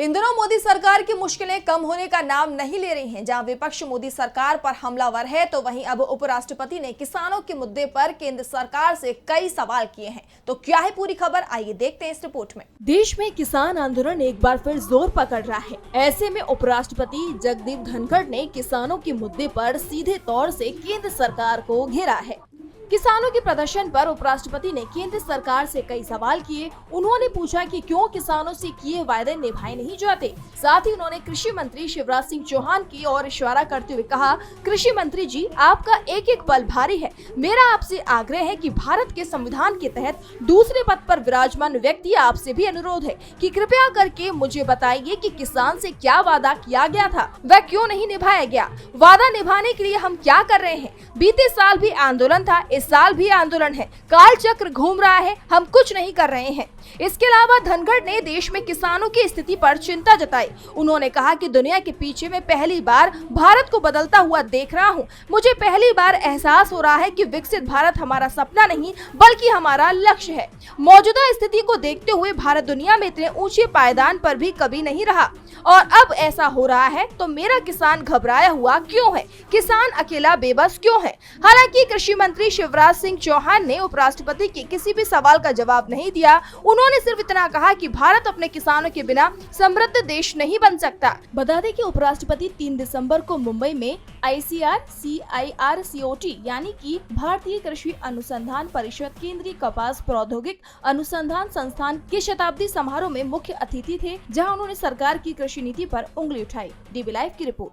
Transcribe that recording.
इन दिनों मोदी सरकार की मुश्किलें कम होने का नाम नहीं ले रही हैं। जहां विपक्ष मोदी सरकार पर हमलावर है, तो वहीं अब उपराष्ट्रपति ने किसानों के मुद्दे पर केंद्र सरकार से कई सवाल किए हैं। तो क्या है पूरी खबर, आइए देखते हैं इस रिपोर्ट में। देश में किसान आंदोलन एक बार फिर जोर पकड़ रहा है। ऐसे में उपराष्ट्रपति जगदीप धनखड़ ने किसानों के मुद्दे पर सीधे तौर से केंद्र सरकार को घेरा है। किसानों के प्रदर्शन पर उपराष्ट्रपति ने केंद्र सरकार से कई सवाल किए। उन्होंने पूछा कि क्यों किसानों से किए वायदे निभाए नहीं जाते। साथ ही उन्होंने कृषि मंत्री शिवराज सिंह चौहान की ओर इशारा करते हुए कहा, कृषि मंत्री जी, आपका एक एक पल भारी है। मेरा आपसे आग्रह है कि भारत के संविधान के तहत दूसरे पद पर विराजमान व्यक्ति आपसे भी अनुरोध है कि कृपया करके मुझे बताइए कि किसान से क्या वादा किया गया था, वह क्यों नहीं निभाया गया। वादा निभाने के लिए हम क्या कर रहे हैं। बीते साल भी आंदोलन था, इस साल भी आंदोलन है। काल चक्र घूम रहा है, हम कुछ नहीं कर रहे हैं। इसके अलावा धनखड़ ने देश में किसानों की स्थिति पर चिंता जताई। उन्होंने कहा कि दुनिया के पीछे में पहली बार भारत को बदलता हुआ देख रहा हूं। मुझे पहली बार एहसास हो रहा है कि विकसित भारत हमारा सपना नहीं बल्कि हमारा लक्ष्य है। मौजूदा स्थिति को देखते हुए भारत दुनिया में इतने ऊंचे पायदान पर भी कभी नहीं रहा और अब ऐसा हो रहा है तो मेरा किसान घबराया हुआ क्यों है, किसान अकेला बेबस क्यों है। हालांकि कृषि मंत्री शिवराज सिंह चौहान ने उपराष्ट्रपति के किसी भी सवाल का जवाब नहीं दिया। उन्होंने सिर्फ इतना कहा कि भारत अपने किसानों के बिना समृद्ध देश नहीं बन सकता। बता दें कि उपराष्ट्रपति 3 दिसंबर को मुंबई में ICAR-CIRCOT यानी कि भारतीय कृषि अनुसंधान परिषद केंद्रीय कपास प्रौद्योगिक अनुसंधान संस्थान के शताब्दी समारोह में मुख्य अतिथि थे, जहां उन्होंने सरकार की कृषि नीति पर उंगली उठाई। DB लाइव की रिपोर्ट।